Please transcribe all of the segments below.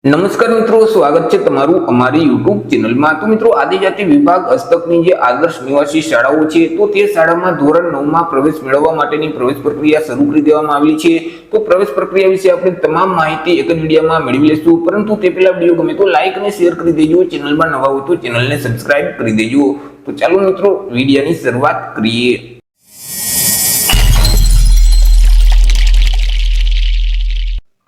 નમસ્કાર મિત્રો, સ્વાગત છે તમારું અમારી યુટ્યુબ ચેનલમાં। તો મિત્રો, આદિજાતિ વિભાગ હસ્તકની જે આદર્શ નિવાસી શાળાઓ છે તો તે શાળામાં ધોરણ 9માં પ્રવેશ મેળવવા માટેની પ્રવેશ પ્રક્રિયા શરૂ કરી દેવામાં આવી છે। તો પ્રવેશ પ્રક્રિયા વિશે આપણે તમામ માહિતી એક જ વિડીયોમાં મેળવી લઈશું, પરંતુ તે પહેલા વિડીયો ગમે તો લાઈક અને શેર કરી દેજો। ચેનલમાં નવા હોય તો ચેનલને સબસ્ક્રાઇબ કરી દેજો। તો ચાલો મિત્રો, વિડીયોની શરૂઆત કરીએ।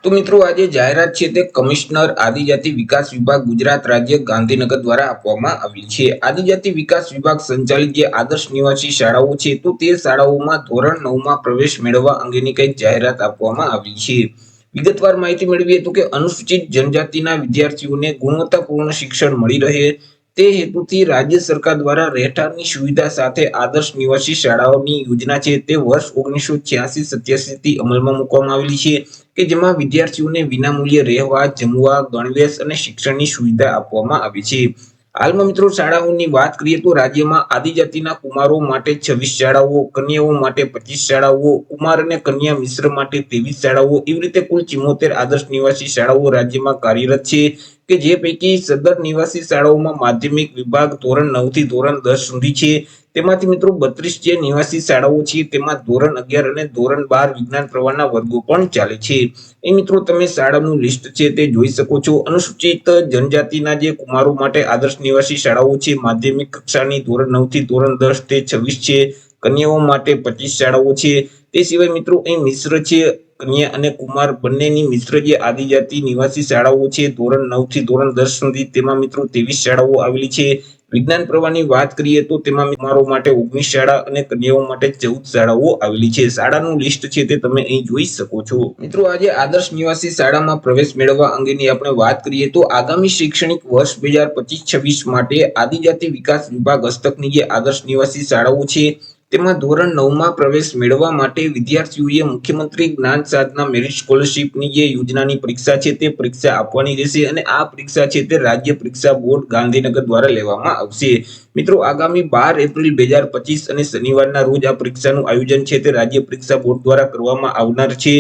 તો મિત્રો, આજે જાહેરાત છે તે કમિશનર આદિજાતિ વિકાસ વિભાગ ગુજરાત રાજ્ય ગાંધીનગર દ્વારા આપવામાં આવી છે। આદિજાતિ વિકાસ વિભાગ સંચાલિત જે આદર્શ નિવાસી શાળાઓ છે તો તે શાળાઓમાં ધોરણ 9માં પ્રવેશ મેળવવા અંગેની કંઈક જાહેરાત આપવામાં આવી છે। વિગતવાર માહિતી મેળવીએ તો કે અનુસૂચિત જનજાતિના વિદ્યાર્થીઓને ગુણવત્તાપૂર્ણ શિક્ષણ મળી રહે તે હેતુથી રાજ્ય સરકાર દ્વારા રહેઠાણની સુવિધા સાથે આદર્શ નિવાસી શાળાઓની યોજના છે તે વર્ષ 1986-87 થી અમલમાં મૂકવામાં આવેલી છે કે જેમાં વિદ્યાર્થીઓને વિનામૂલ્યે રહેવા, જમવા, ગણવેશ અને શિક્ષણની સુવિધા આપવામાં આવી છે। હાલમાં મિત્રો, શાળાઓની વાત કરીએ તો રાજ્યમાં આદિજાતિના કુમારો માટે 26 શાળાઓ, કન્યાઓ માટે 25 શાળાઓ, કુમાર અને કન્યા મિશ્ર માટે 23 શાળાઓ, એવી રીતે કુલ 74 આદર્શ નિવાસી શાળાઓ રાજ્યમાં કાર્યરત છે કે જે પૈકી સદર નિવાસી શાળાઓમાં માધ્યમિક વિભાગ ધોરણ 9 થી ધોરણ 10 સુધી છે। તેમાંથી મિત્રો 32 જે નિવાસી શાળાઓ છે તેમાં ધોરણ 11 અને ધોરણ 12 વિજ્ઞાન પ્રવાહના વર્ગો પણ ચાલે છે। એ મિત્રો, તમે શાળાનું લિસ્ટ છે તે જોઈ શકો છો। અનુસૂચિત જનજાતિના જે કુમારો માટે આદર્શ નિવાસી શાળાઓ છે માધ્યમિક કક્ષાની ધોરણ 9 થી ધોરણ 10 તે 26 છે, કન્યાઓ માટે 25 શાળાઓ છે। તે સિવાય મિત્રો, અહીં મિશ્ર છે, કન્યા અને કુમાર બંનેની મિશ્ર જે આદિજાતિ નિવાસી શાળાઓ છે ધોરણ 9 થી ધોરણ 10 સુધી તેમાં મિત્રો 23 શાળાઓ આવેલી છે। વિજ્ઞાન પ્રવાહની વાત કરીએ તો તેમાં કુમારો માટે 19 શાળા અને કન્યાઓ માટે 14 શાળાઓ આવેલી છે। શાળાનું લિસ્ટ છે તે તમે અહીં જોઈ શકો છો। મિત્રો, આજે આદર્શ નિવાસી શાળામાં પ્રવેશ મેળવવા અંગેની આપણે વાત કરીએ તો આગામી શૈક્ષણિક વર્ષ 2025-26 માટે આદિજાતિ વિકાસ વિભાગ હસ્તકની જે આદર્શ નિવાસી શાળાઓ છે તેમાં ધોરણ 9માં પ્રવેશ મેળવવા માટે વિદ્યાર્થીઓએ મુખ્યમંત્રી જ્ઞાન સાધના મેરિટ સ્કોલરશીપની જે યોજનાની પરીક્ષા છે તે પરીક્ષા આપવાની રહેશે અને આ પરીક્ષા છે તે રાજ્ય પરીક્ષા બોર્ડ ગાંધીનગર દ્વારા લેવામાં આવશે। મિત્રો, આગામી 12 એપ્રિલ 2025 અને શનિવારના રોજ આ પરીક્ષાનું આયોજન છે તે રાજ્ય પરીક્ષા બોર્ડ દ્વારા કરવામાં આવનાર છે।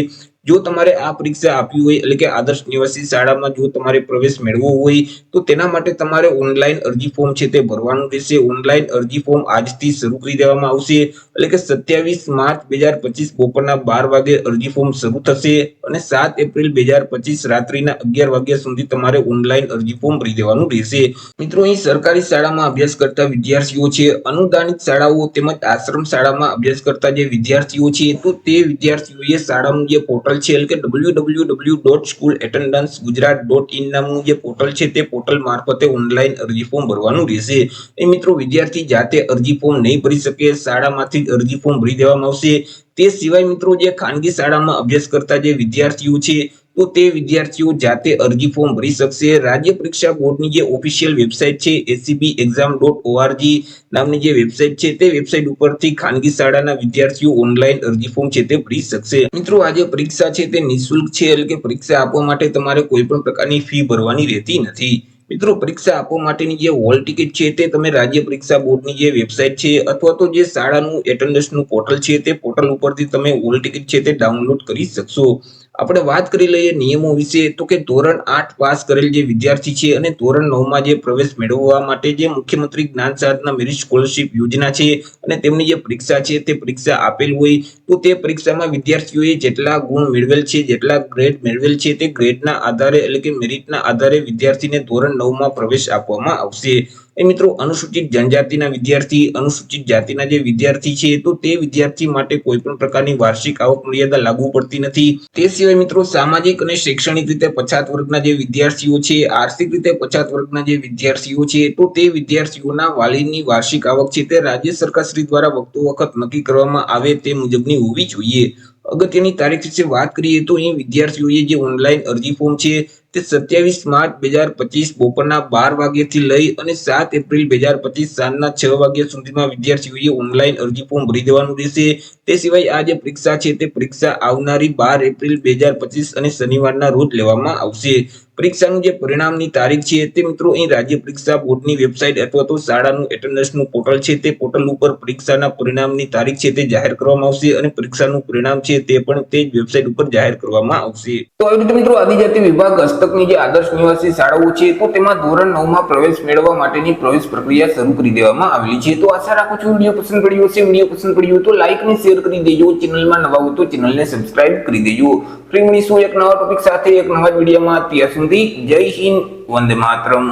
જો તમારે આ પરીક્ષા આપવી હોય એટલે કે આદર્શ નિવાસી શાળામાં જો તમારે પ્રવેશ મેળવવો હોય તો તેના માટે તમારે ઓનલાઈન અરજી ફોર્મ છે તે ભરવાનું રહેશે। ઓનલાઈન અરજી ફોર્મ આજથી શરૂ કરી દેવામાં આવશે એટલે કે 27 માર્ચ 2025 બપોરના 12 વાગે અરજી ફોર્મ શરૂ થશે અને 7 એપ્રિલ 2025 રાત્રિના 11 વાગ્યા સુધી તમારે ઓનલાઈન અરજી ફોર્મ ભરી દેવાનું રહેશે। મિત્રો, અહીં સરકારી શાળામાં અભ્યાસ કરતા વિદ્યાર્થીઓ છે, અનુદાનિત શાળાઓ તેમજ આશ્રમ શાળામાં અભ્યાસ કરતા જે વિદ્યાર્થીઓ છે તો તે વિદ્યાર્થીઓએ શાળાનું જે પોર્ટલ છે એટલે કે www.schoolattendancegujarat.in નામનું જે પોર્ટલ છે તે પોર્ટલ મારફતે ઓનલાઈન અરજી ફોર્મ ભરવાનું રહેશે। એ મિત્રો, વિદ્યાર્થી જાતે અરજી ફોર્મ નહીં ભરી શકે, શાળામાંથી જ અરજી ફોર્મ ભરી દેવામાં આવશે। તે સિવાય મિત્રો, જે ખાનગી શાળામાં અભ્યાસ કરતા જે વિદ્યાર્થીઓ છે તો તે વિદ્યાર્થીઓ જાતે અરજી ફોર્મ ભરી શકશે। રાજ્ય પરીક્ષા બોર્ડની જે ઓફિશિયલ વેબસાઇટ છે acbexam.org નામની જે વેબસાઇટ છે તે વેબસાઇટ ઉપરથી ખાનગી શાળાના વિદ્યાર્થીઓ ઓનલાઈન અરજી ફોર્મ છે તે ભરી શકશે। મિત્રો, આજે પરીક્ષા છે તે નિઃશુલ્ક છે એટલે કે પરીક્ષા આપવા માટે તમારે કોઈ પણ પ્રકારની ફી ભરવાની રહેતી નથી। મિત્રો, પરીક્ષા આપવા માટેની જે હોલ ટિકિટ છે તે તમે રાજ્ય પરીક્ષા બોર્ડની જે વેબસાઇટ છે અથવા તો જે શાળાનું એટેન્ડન્સનું પોર્ટલ છે તે પોર્ટલ ઉપરથી તમે હોલ ટિકિટ છે તે ડાઉનલોડ કરી શકશો। આપણે વાત કરી લઈએ નિયમો વિશે તો કે ધોરણ 8 પાસ કરેલ જે વિદ્યાર્થી છે અને ધોરણ 9માં જે પ્રવેશ મેળવવા માટે જે મુખ્યમંત્રી જ્ઞાન સાધના મેરિટ સ્કોલરશીપ યોજના છે અને તેમની જે પરીક્ષા છે તે પરીક્ષા આપેલ હોય તો તે પરીક્ષામાં વિદ્યાર્થીઓએ જેટલા ગુણ મેળવેલ છે, જેટલા ગ્રેડ મેળવેલ છે તે ગ્રેડના આધારે એટલે કે મેરિટના આધારે વિદ્યાર્થીને ધોરણ 9માં પ્રવેશ આપવામાં આવશે। એ મિત્રો, અનુસૂચિત જનજાતિના વિદ્યાર્થી, અનુસૂચિત જાતિના જે વિદ્યાર્થી છે તો તે વિદ્યાર્થી માટે કોઈ પણ પ્રકારની વાર્ષિક આવક મર્યાદા લાગુ પડતી નથી। તે સિવાય મિત્રો, સામાજિક અને શૈક્ષણિક રીતે પછાત વર્ગના જે વિદ્યાર્થીઓ છે, આર્થિક રીતે પછાત વર્ગના જે વિદ્યાર્થીઓ છે તો તે વિદ્યાર્થીઓના વાલીની વાર્ષિક આવક છે તે રાજ્ય સરકાર શ્રી દ્વારા વખત નક્કી કરવામાં આવે તે મુજબની હોવી જોઈએ। અગત્યની તારીખ વિશે વાત કરીએ તો અહીં વિદ્યાર્થીઓએ જે ઓનલાઈન અરજી ફોર્મ છે તે 27 માર્ચ 2025 બપોરના 12 વાગ્યાથી લઈ અને 7 એપ્રિલ 2025 સાંજના 6 વાગ્યા સુધીમાં વિદ્યાર્થીઓએ ઓનલાઈન અરજી ફોર્મ ભરી દેવાનું રહેશે। તે સિવાય આ જે પરીક્ષા છે તે પરીક્ષા આવનારી 12 એપ્રિલ 2025 અને શનિવારના રોજ લેવામાં આવશે। પરીક્ષાનું જે પરિણામની તારીખ છે તે મિત્રો અહીં રાજ્ય પરીક્ષા બોર્ડની વેબસાઇટ અથવા તો શાળાનું એટેન્ડન્સનું પોર્ટલ છે તે પોર્ટલ ઉપર પરીક્ષાના પરિણામની તારીખ છે તે જાહેર કરવામાં આવશે અને પરીક્ષાનું પરિણામ છે તે પણ તે જ વેબસાઇટ ઉપર જાહેર કરવામાં આવશે. તો આવી રીતે મિત્રો આદિજાતિ વિભાગ હસ્તકની જે આદર્શ નિવાસી શાળાઓ છે તો તેમાં ધોરણ 9 માં પ્રવેશ મેળવવા માટેની પ્રવેશ પ્રક્રિયા શરૂ કરી દેવામાં આવેલી છે. તો આશા રાખું છું વિડીયો પસંદ પડ્યો હશે. વિડીયો પસંદ પડ્યો તો લાઈક અને શેર કરી દેજો. ચેનલમાં નવા હો તો ચેનલને સબસ્ક્રાઇબ કરી દેજો. ફરી મળીશું એક નવા ટોપિક સાથે એક નવા વિડીયોમાં. ત્યાં સુધી જય હિન્દ, વંદે માતરમ.